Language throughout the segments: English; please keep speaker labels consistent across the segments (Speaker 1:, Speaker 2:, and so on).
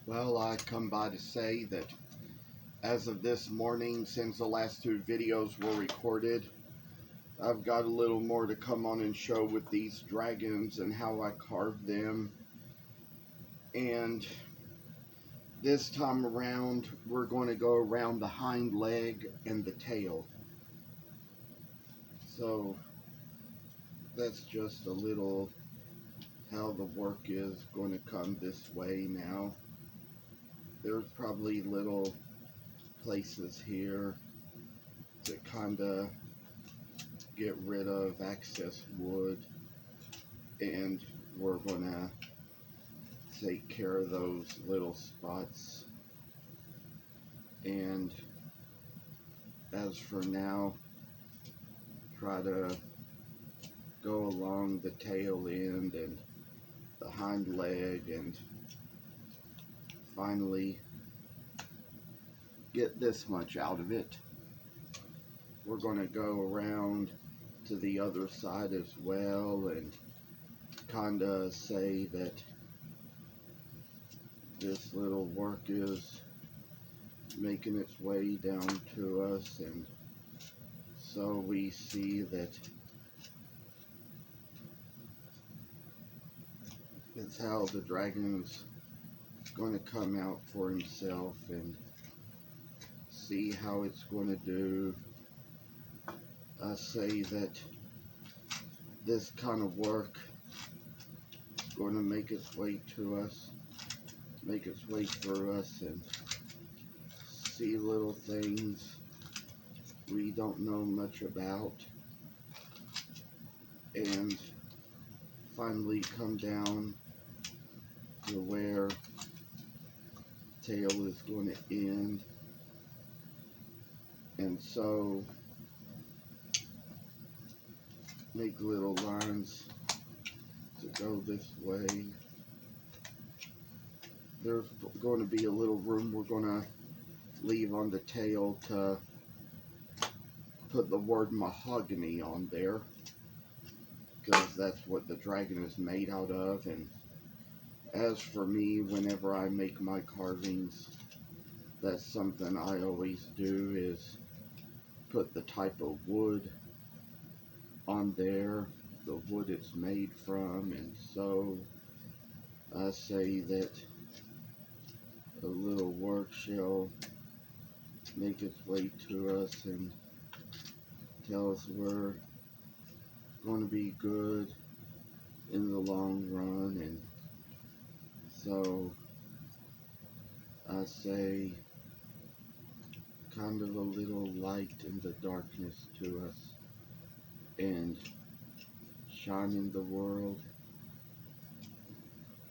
Speaker 1: Well, I come by to say that as of this morning, since the last two videos were recorded, I've got a little more to come on and show with these dragons and how I carved them. And this time around, we're going to go around the hind leg and the tail. So that's just a little how the work is going to come this way now. There's probably little places here to kind of get rid of excess wood, and we're gonna take care of those little spots. And as for now, try to go along the tail end and the hind leg and finally get this much out of it. We're gonna go around to the other side as well and kinda say that this little work is making its way down to us, and so we see that it's how the dragon's going to come out for himself and see how it's going to do. I say that this kind of work is going to make its way to us, make its way through us, and see little things we don't know much about, and finally come down to where tail is going to end. And so make little lines to go this way. There's going to be a little room we're going to leave on the tail to put the word mahogany on there, because that's what the dragon is made out of. And as for me, whenever I make my carvings, that's something I always do, is put the type of wood on there, the wood it's made from. And so I say that a little work shall make its way to us and tell us we're going to be good in the long run. And so I say kind of a little light in the darkness to us, and shine in the world,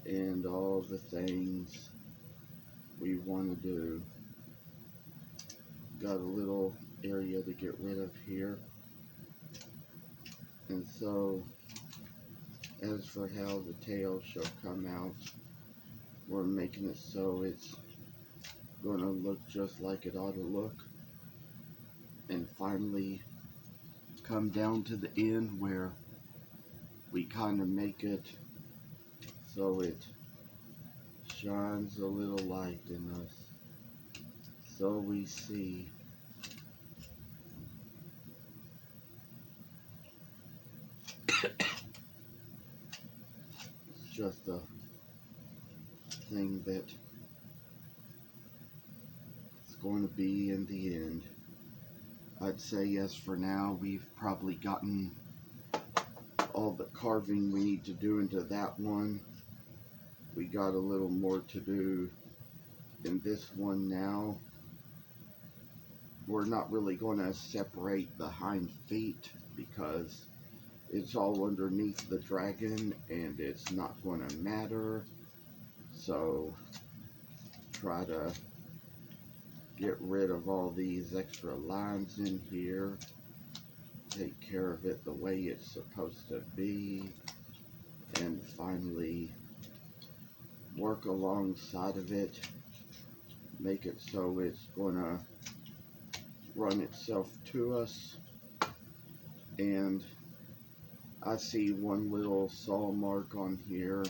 Speaker 1: and all the things we want to do. Got a little area to get rid of here. And so as for how the tail shall come out, we're making it so it's going to look just like it ought to look, and finally come down to the end where we kind of make it so it shines a little light in us, so we see. It's just a thing that it's going to be in the end. I'd say yes, for now we've probably gotten all the carving we need to do into that one. We got a little more to do in this one now. We're not really going to separate the hind feet because it's all underneath the dragon and it's not going to matter. So try to get rid of all these extra lines in here, take care of it the way it's supposed to be, and finally work alongside of it, make it so it's gonna run itself to us. And I see one little saw mark on here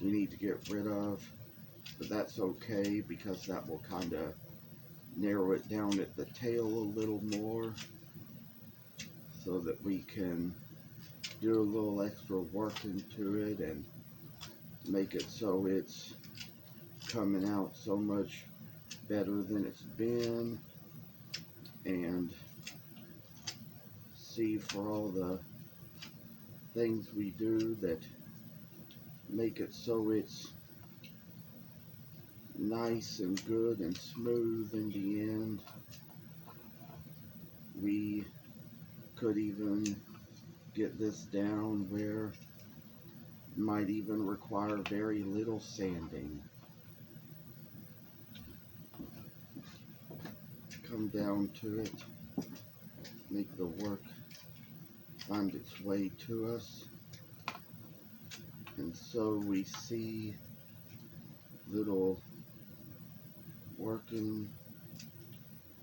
Speaker 1: we need to get rid of. but that's okay because that will kind of narrow it down at the tail a little more so that we can do a little extra work into it and make it so it's coming out so much better than it's been, and see for all the things we do that make it so it's nice and good and smooth in the end. We could even get this down where it might even require very little sanding. Come down to it, make the work find its way to us, and so we see little working,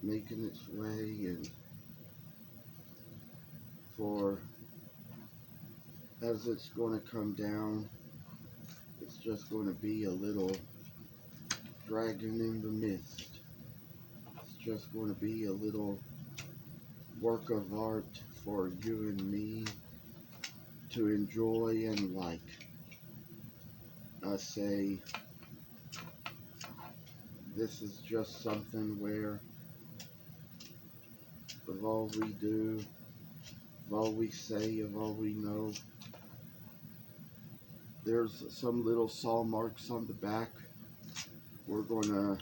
Speaker 1: making its way, and for as it's going to come down, it's just going to be a little dragon in the mist. It's just going to be a little work of art for you and me to enjoy and like. I say this is just something where of all we do, of all we say, of all we know, there's some little saw marks on the back. We're going to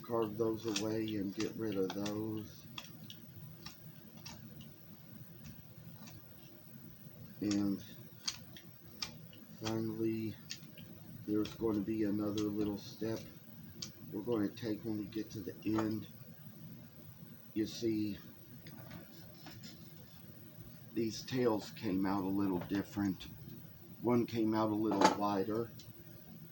Speaker 1: carve those away and get rid of those. And finally, there's going to be another little step we're going to take when we get to the end. You see, these tails came out a little different. One came out a little wider.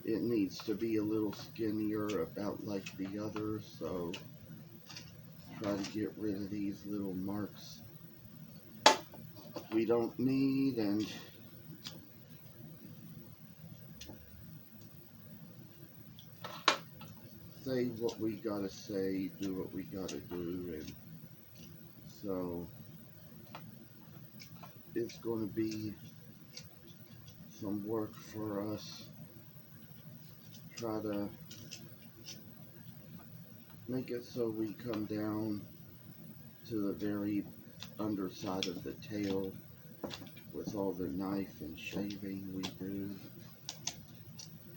Speaker 1: It needs to be a little skinnier, about like the other, so try to get rid of these little marks we don't need, and say what we gotta say, do what we gotta do. And so it's going to be some work for us. Try to make it so we come down to the very underside of the tail with all the knife and shaving we do,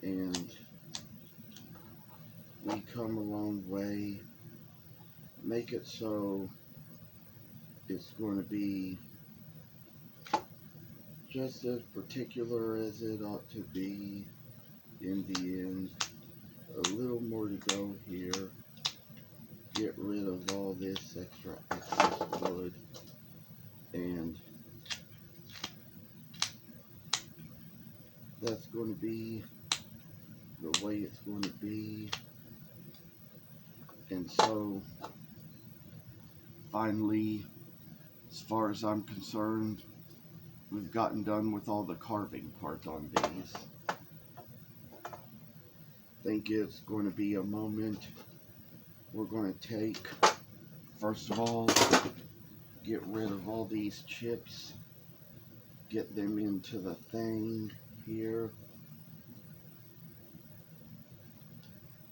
Speaker 1: and we come a long way. Make it so it's going to be just as particular as it ought to be in the end. A little more to go here. Get rid of all this extra excess wood, and that's going to be the way it's going to be. And so finally, as far as I'm concerned, we've gotten done with all the carving part on these. I think it's going to be a moment we're going to take. First of all, get rid of all these chips, get them into the thing here.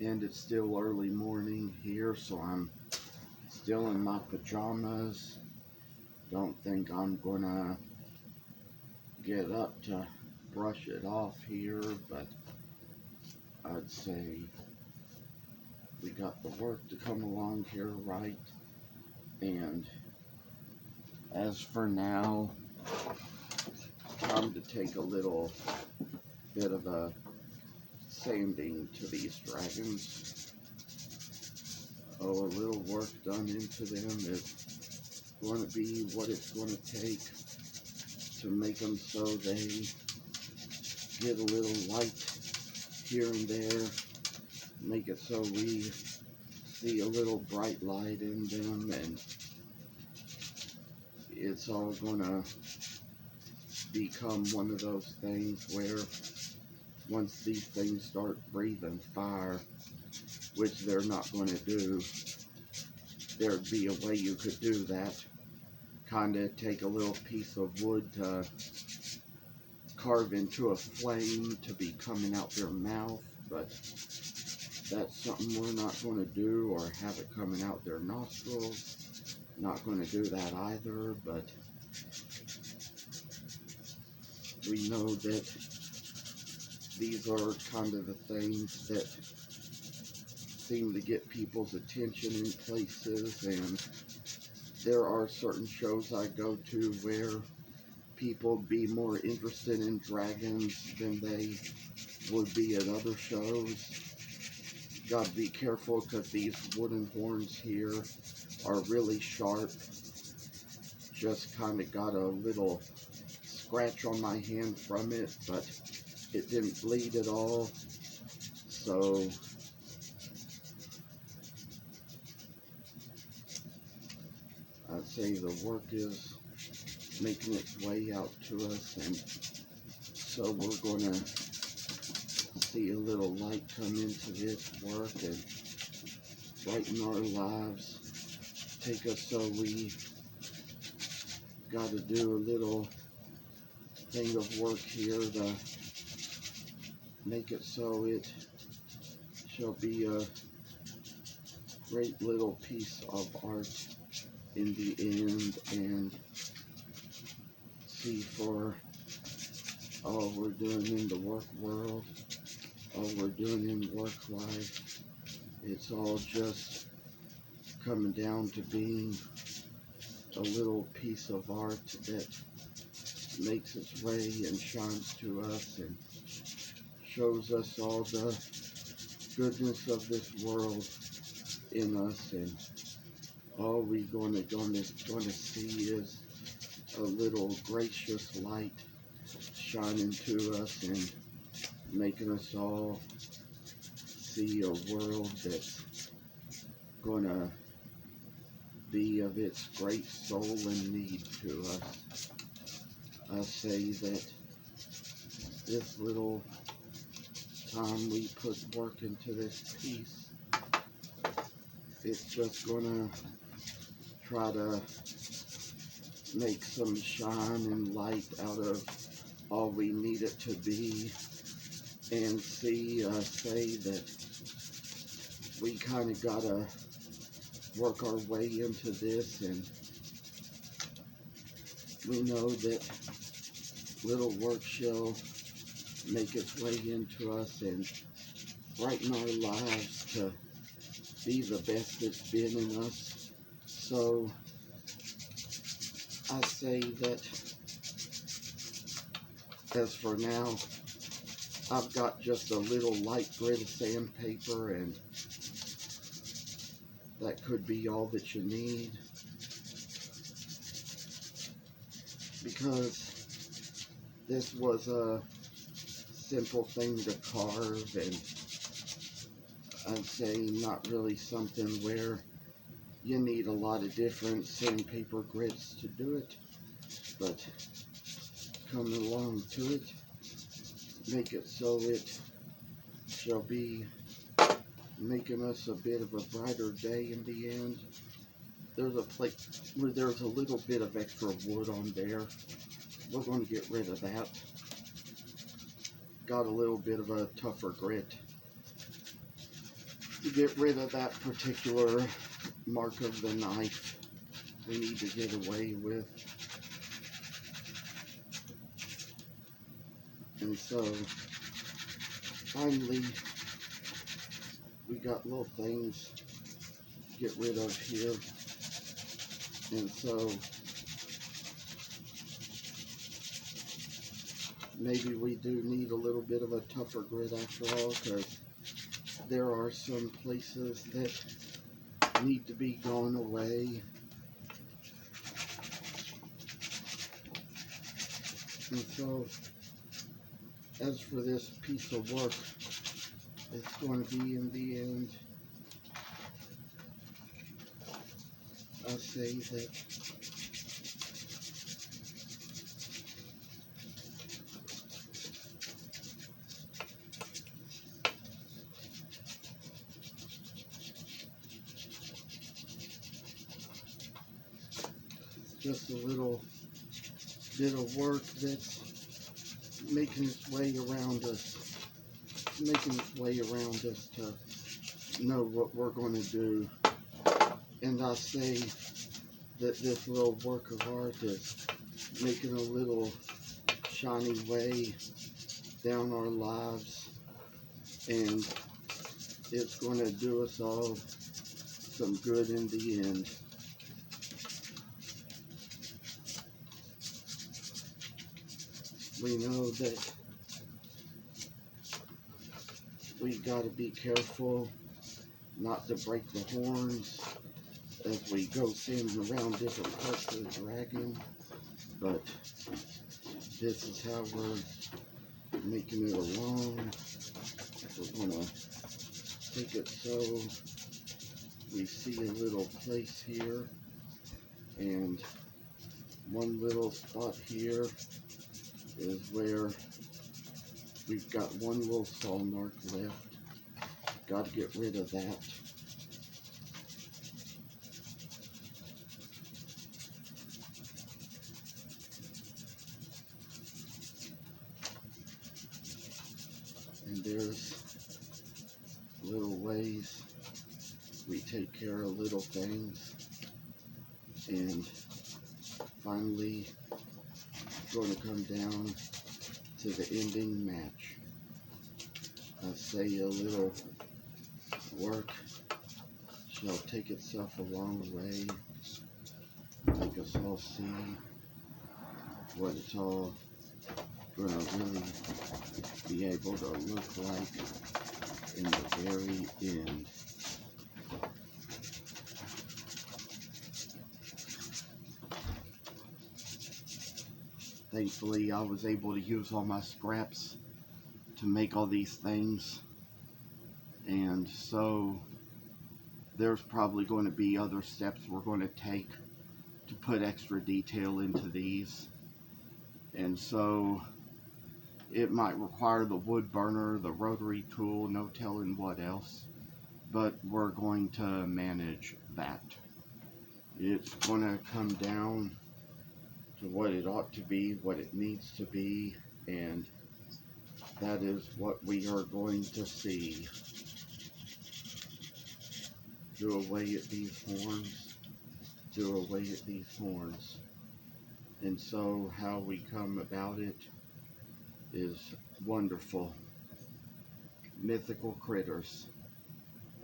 Speaker 1: And it's still early morning here, so I'm still in my pajamas. Don't think I'm gonna get up to brush it off here, but I'd say we got the work to come along here, right? And as for now, time to take a little bit of a sanding to these dragons. Oh, a little work done into them is going to be what it's going to take to make them so they get a little light here and there. Make it so we see a little bright light in them, and it's all going to become one of those things where once these things start breathing fire, which they're not going to do, there'd be a way you could do that. Kind of take a little piece of wood to carve into a flame to be coming out their mouth, but that's something we're not going to do, or have it coming out their nostrils. Not going to do that either, but we know that these are kind of the things that seem to get people's attention in places, and there are certain shows I go to where people be more interested in dragons than they would be at other shows. Gotta be careful, because these wooden horns here are really sharp. Just kind of got a little scratch on my hand from it, but it didn't bleed at all. So I'd say the work is making its way out to us, and so we're going to see a little light come into this work and brighten our lives. Take us, so we got to do a little thing of work here to make it so it shall be a great little piece of art in the end. And see, for all we're doing in the work world, all we're doing in work life, it's all just coming down to being a little piece of art that makes its way and shines to us and shows us all the goodness of this world in us, and all we're going to see is a little gracious light shining to us and making us all see a world that's going to be of its great soul and need to us. I say that this little time we put work into this piece, it's just gonna try to make some shine and light out of all we need it to be, and say that we kind of gotta work our way into this, and we know that little work shall make its way into us and brighten our lives to be the best it's been in us. So I say that as for now, I've got just a little light grit of sandpaper, and that could be all that you need, because this was a simple thing to carve, and I'd say not really something where you need a lot of different sandpaper grits to do it, but coming along to it, make it so it shall be making us a bit of a brighter day in the end. There's a place where there's a little bit of extra wood on there. We're going to get rid of that. Got a little bit of a tougher grit to get rid of that particular mark of the knife we need to get away with. And so finally we got little things to get rid of here, and so maybe we do need a little bit of a tougher grit after all, because there are some places that need to be gone away. And so as for this piece of work, it's going to be, in the end, I say that just a little bit of work that's making its way around us, to know what we're going to do. And I say that this little work of art is making a little shiny way down our lives, and it's going to do us all some good in the end. We know that we got to be careful not to break the horns as we go sailing around different parts of the dragon, but this is how we're making it along. We're going to take it so we see a little place here, and one little spot here is where we've got one little saw mark left. Got to get rid of that. And there's little ways we take care of little things, and finally going to come down to the ending match. I say a little work shall take itself a long way, make us all see what it's all going to really be able to look like in the very end. Thankfully, I was able to use all my scraps to make all these things, and so there's probably going to be other steps we're going to take to put extra detail into these, and so it might require the wood burner, the rotary tool, no telling what else, but we're going to manage that. It's going to come down to what it ought to be, what it needs to be, and that is what we are going to see. Do away at these horns, do away at these horns. And so how we come about it is wonderful. Mythical critters.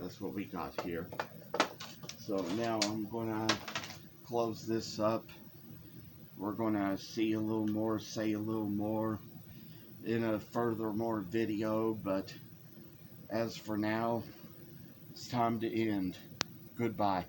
Speaker 1: That's what we got here. So now I'm going to close this up. We're going to see a little more, say a little more in a furthermore video, but as for now, it's time to end. Goodbye.